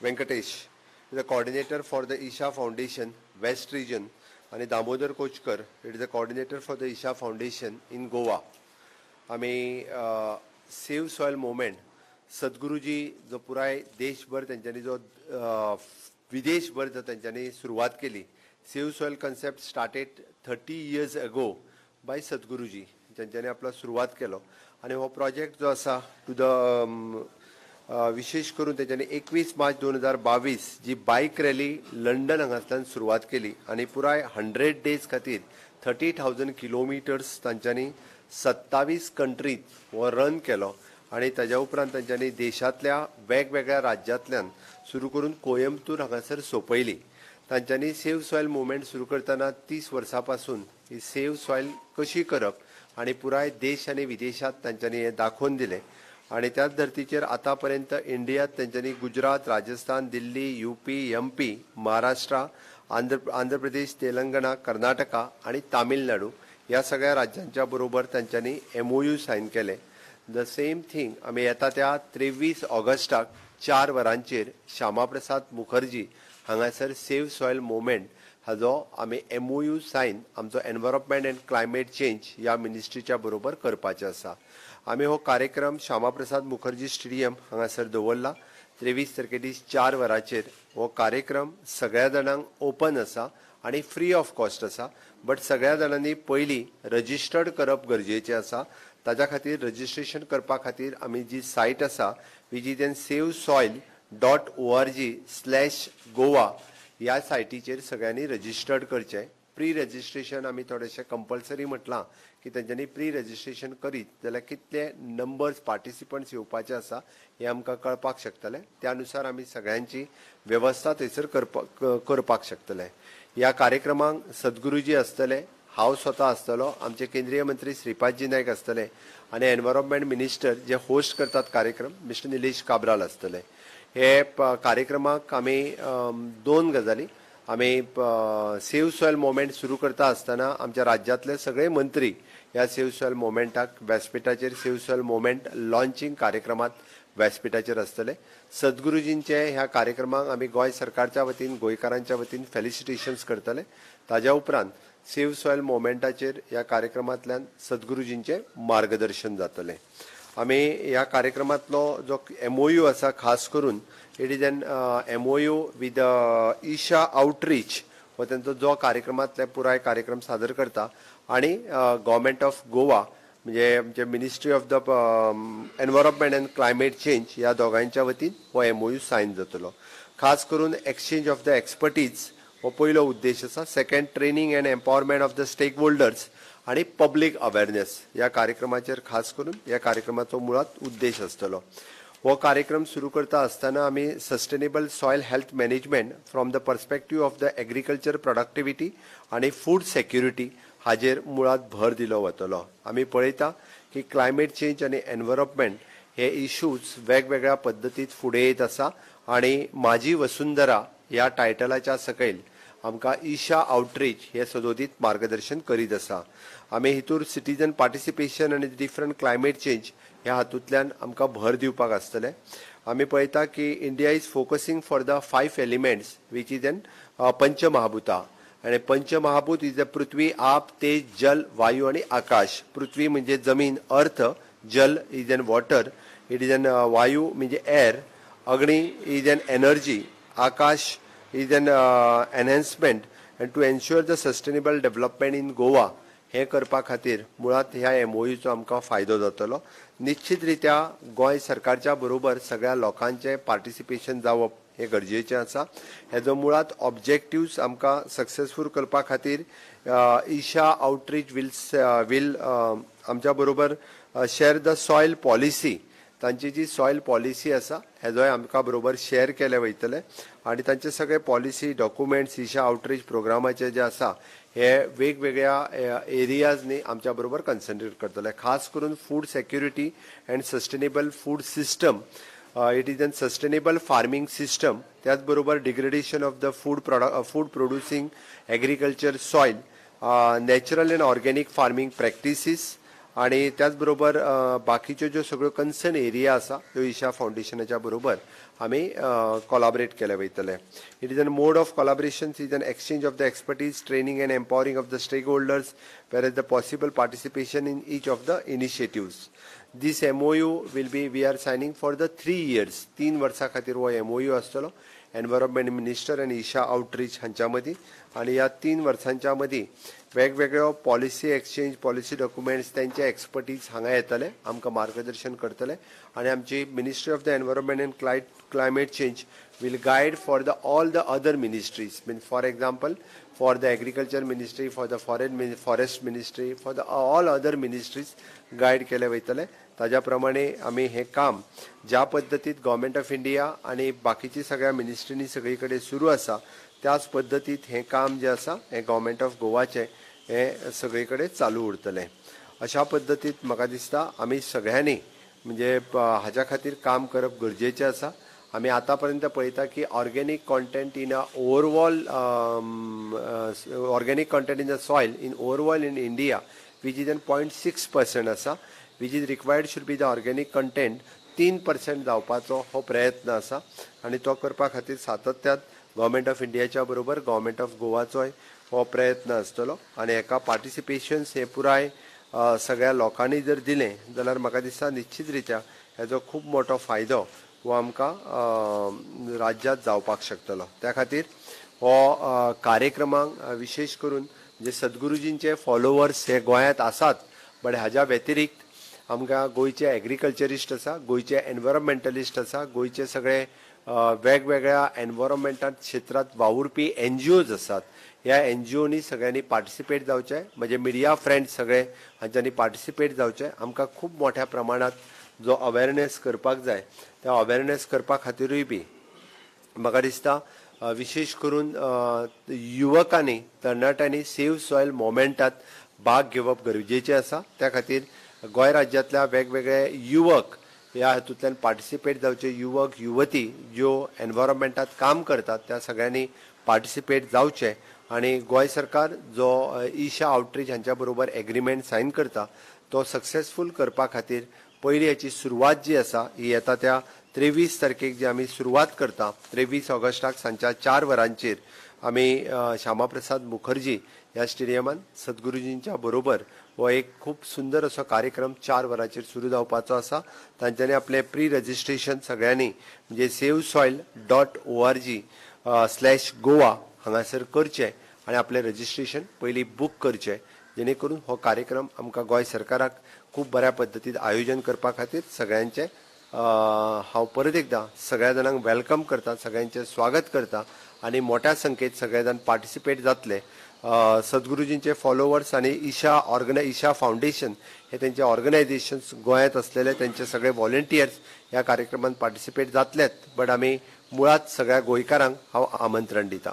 Venkatesh, the coordinator for the Isha Foundation West Region, and Damodar Kochkar, it is the coordinator for the Isha Foundation in Goa. आम्ही save soil movement सद्गुरुजी जो पुराय देशभर त्यांच्यानी जो विदेशभर जो त्यांच्यानी सुरुवात केली. Save soil concept started 30 years ago by Sadhguruji, ज्यांच्यानी आपला सुरुवात केलो. आणि हो प्रोजेक्ट जो असा टू द विशेष करून त्यांच्यानी 21 मार्च 2022 जी बाईक रॅली लंडन हांगासल्यान सुरुवात केली आणि पुराय 100 days खातीर 30,000 kilometers तांच्यांनी 27 कंट्रीत हो रन केलो. आणि ताज्या उपरांत तांच्यांनी देशातल्या वेगवेगळ्या राज्यांतल्यान सुरू करून कोयंबतूर हांगासर सोंपयली. तांच्यांनी सेव सॉयल मुवमेंट सुरू करतना 30 वर्सां पासून ही सेव सॉयल कशी करप आणि पुराय देश आणि विदेशात तांच्यांनी हे दाखोवन दिले. आणि त्याच धर्तीचेर आतापर्यंत इंडियात तांच्यांनी गुजरात, राजस्थान, दिल्ली, यूपी, MP, महाराष्ट्र, आंध्र प्रदेश, तेलंगणा, कर्नाटका आणि तामिळनाडू या सगळ्या राज्यांच्या बरोबर तांच्यांनी MOU साइन केले. द सेम थिंग आमी येता त्या 23 ऑगस्टाक 4 वरांचेर श्यामाप्रसाद मुखर्जी हांगासर सेव सॉयल मुवमेंट हाजो आमी MOU साइन आमचो एनवायरमेंट एंड क्लायमेट चेंज ह्या मिनिस्ट्रीच्या बरोबर करपाचे आसा. आमी हो कार्यक्रम श्यामाप्रसाद मुखर्जी स्टेडियम हांगासर दवरला. 23 तारखेदीस 4 वरांचेर हो कार्यक्रम सगळ्या जाणांक ओपन आसा आणि फ्री ऑफ कॉस्ट आसा. बट सगळ्या जाणांनी पयली रजिस्टर्ड करप गरजेचें आसा. ताज्या खातीर रजिस्ट्रेशन करपा खातीर आमी जी सायट आसा विच इज savesoil.org/Goa ह्या सायटीचेर सगळ्यांनी रजिस्टर्ड करचें. प्री रजिस्ट्रेशन आमी थोडेशें कंपल्सरी म्हटलां की तांच्यांनी प्री रजिस्ट्रेशन करीत जाल्यार कितले नंबर्स पार्टिसिपंट्स येवपाचे आसा हे आमकां कळपाक शकतले. त्या अनुसार आमी सगळ्यांची वेवस्था थंयसर करपाक शकतले. ह्या कार्यक्रमाक सद्गुरुजी आसतले, हांव स्वता आसतलो, आमचे केंद्रीय मंत्री श्रीपादजी नायक आसतले आणि एनवायरमेंट मिनिस्टर जे होस्ट करतात कार्यक्रम मिस्टर निलेश काब्राल आसतले. हे कार्यक्रमाक आमी 2 गजाली आमी सेव सॉयल मुवमेंट सुरू करता आसतना आमच्या राज्यांतले सगळे मंत्री ह्या सेव सॉयल मुवमेंटाक व्यासपीठाचेर सेव सॉयल मुवमेंट लॉन्चिंग कार्यक्रमात व्यासपीठाचेर आसतले. सद्गुरुजींचे ह्या कार्यक्रमाक आमी गोंय सरकारच्या वतीन गोंयकारांच्या वतीन फेलिसिटेशन्स करतले. ताज्या उपरांत सेव सॉयल मुवमेंटाचेर ह्या कार्यक्रमांतल्यान सद्गुरुजींचे मार्गदर्शन जातले. आमी ह्या कार्यक्रमांतलो जो MOU आसा खास करून it is an MOU with Isha Outreach हो तांचो जो कार्यक्रमांतले पुराय कार्यक्रम सादर करता आणि गव्हर्मेंट ऑफ गोवा म्हणजे आमचे ministry of the environment end climate change ह्या दोगांच्या वतीन हो MOU साइन जातलो. खास करून एक्सचेंज ऑफ द एक्सपर्टीज हो पयलो उद्देश आसा. Second, training and empowerment of the stakeholders आणि पब्लीक अवेअरनेस ह्या कार्यक्रमाचेर खास करून ह्या कार्यक्रमाचो मुळात उद्देश आसतलो. हो कार्यक्रम सुरू करता आसतना आमी sustainable soil health management from the perspective of the agriculture productivity आणि फूड सेक्युरिटी हाजेर मुळात भर दिलो वतलो. आमी पळयता की क्लायमेट चेंज आणि एनवायरमेंट हे इश्यूज वेगवेगळ्या पद्दतीत फुडें येत आसा आणि माझी वसुंधरा ह्या टायटलाच्या सकयल आमकां ईशा आउटरीच हे सदोदीत मार्गदर्शन करीत आसा. आमी हितूर सिटीजन पार्टिसिपेशन आणि डिफरंट क्लायमेट चेंज ह्या हातूंतल्यान आमकां भर दिवपाक आसतले. आमी पळयता की India is focusing for the 5 elements which is an पंचमहाभूता. आणि पंचमहाभूत इज द पृथ्वी, आप, तेज, जल, वायू आणि आकाश. पृथ्वी म्हणजे जमीन, अर्थ. जल is an water, it is N वायू म्हणजे एअर. अग्नी is an energy. Akash is an enhancement and to ensure the sustainable development in Goa हे करपा खातीर मुळात ह्या MOUचो आमकां फायदो जातलो. निश्चितरित्या गोंय सरकारच्या बरोबर सगळ्या लोकांचे पार्टिसिपेशन जावप हे गरजेचें आसा. हेजो मुळात ऑब्जेक्टिव्स आमकां सक्सेसफूल करपा खातीर ईशा आउटरीच वील आमच्या बरोबर शेअर द सॉयल पॉलिसी. तांची जी सॉयल पॉलिसी आसा हेजोय आमकां बरोबर शेअर केले वयतले आणि तांचे सगळे पॉलिसी डॉक्युमेंट्स ईशा आउटरीच प्रोग्रामाचे जे आसा हे वेगवेगळ्या एरियाजनी आमच्या बरोबर कन्सन्ट्रेट करतले. खास करून food security and sustainable food system, it is an sustainable farming system. त्याच बरोबर degradation of the food producing agriculture soil, natural and organic farming practices, आणि त्याचबरोबर बाकीच्यो ज्यो सगळ्यो कन्सर्न एरिया आसा त्यो ईशा फाउंडेशनाच्या बरोबर आमी कोलॅबोरेट केले वयतले. It is an mode of collaboration is an exchange of the expertise, training and empowering of the stakeholders, whereas the possible participation in each of the initiatives. This MOU will be, we are signing for the 3 years. 3 वर्सां खातीर हो MOU आसतलो environment minister आनी Isha outreach हांच्या मदीं. आनी ह्या 3 वर्सांच्या मदीं वेगवेगळ्यो पॉलिसी एक्सचेंज, पॉलिसी डॉक्युमेंट्स त्यांचे एक्सपर्टीज हांगा येतले, आमकां मार्गदर्शन करतले. आनी आमची ministry of the environment end climate change will guide for all the other ministries. For example, for the agriculture ministry, for the forest ministry, for all other ministries guide केले वयतले. ताज्या प्रमाणे आमी हे काम ज्या पद्दतीत गव्हर्नमेंट ऑफ इंडिया आणि बाकीची सगळ्या मिनिस्ट्रीनी सगळी कडेन सुरू आसा त्याच पद्दतीत हे काम जे आसा हे गव्हर्नमेंट ऑफ गोवाचे हे सगळी कडेन चालू उरतले. अशा पद्दतीत म्हाका दिसता आमी सगळ्यांनी म्हणजे हाच्या खातीर काम करप गरजेचें आसा. आम्ही आतापर्यंत पळयता की organic content in overall organic content in the soil in overall in India which is 0.6% आसा, which is required should be the organic content 3% जावपाचो हो प्रयत्न आसा. आनी तो करपा खातीर सातत्यान गव्हर्नमेंट ऑफ इंडियाच्या बरोबर गव्हर्नमेंट ऑफ गोवाचोय हो प्रयत्न आसतलो. आनी हेका पार्टिसिपेशन्स हे पुराय सगळ्या लोकांनी जर दिलें जाल्यार म्हाका दिसता निश्चित रित्या हेजो खूब मोठो फायदो वो आमकां राज्यात जावपाक शकतलो. त्या खातीर हो कार्यक्रमांक विशेष करून जे सद्गुरुजींचे फॉलोवर्स हे गोंयांत आसात, बट हाज्या व्यतिरिक्त आमकां गोंयचे एग्रीकल्चरिस्ट आसा, गोंयचे एनवायरमेंटलिस्ट आसा, गोंयचे सगळे वेगवेगळ्या एनवायरमेंटांत क्षेत्रांत वावुरपी NGOज आसात. ह्या NGOनी सगळ्यांनी पार्टिसिपेट जावचें, म्हणजे मिडिया फ्रेंड्स सगळे हांच्यांनी पार्टिसिपेट जावचें. आमकां खूब मोठ्या प्रमाणात जो अवेरनेस करपाक जाय त्या अवेरनेस करपा खातीरूय बी म्हाका दिसता विशेष करून युवकांनी तरणाट्यांनी सेव्ह सॉयल मोमेंटात भाग घेवप गरजेचें आसा. त्या खातीर गोंय राज्यांतल्या वेगवेगळे युवक ह्या हातूंतल्यान पार्टिसिपेट जावचे, युवक युवती ज्यो एनवायरमेंटात काम करतात त्या सगळ्यांनी पार्टिसिपेट जावचे. आनी गोंय सरकार जो ईशा आउटरीच हांच्या बरोबर एग्रीमेंट सायन करता तो सक्सेसफूल करपा खातीर पयली हाची सुरवात जी आसा ही येता त्या 23 तारखेक जी आमी सुरवात करता, 23 ऑगस्टाक सांजच्या 4 वरांचेर आमी श्यामाप्रसाद मुखर्जी ह्या स्टेडियमान सद्गुरुजींच्या बरोबर हो एक खूब सुंदर असो कार्यक्रम 4 वरांचेर सुरू जावपाचो आसा. तांच्यांनी आपले प्री रजिस्ट्रेशन सगळ्यांनी म्हणजे savesoil.org/goa हांगासर करचें आनी आपलें रजिस्ट्रेशन पयलीं बूक करचें, जेणे करून हो कार्यक्रम आमकां गोंय सरकाराक खूब बऱ्या पद्दतीन आयोजन करपा खातीर सगळ्यांचे हांव परत एकदां सगळ्या जाणांक वेलकम करता, सगळ्यांचें स्वागत करता. आनी मोठ्या संख्येन सगळे जाण पार्टिसिपेट जातले. सद्गुरुजींचे फॉलोवर्स आनी ईशा फाउंडेशन हे तेंचे ऑर्गनायझेशन्स गोंयांत असलेले तेंचे सगळे व्हॉलंटियर्स ह्या कार्यक्रमांत पार्टिसिपेट जातलेत. बट आमी मुळात सगळ्या गोंयकारांक हांव आमंत्रण दिता.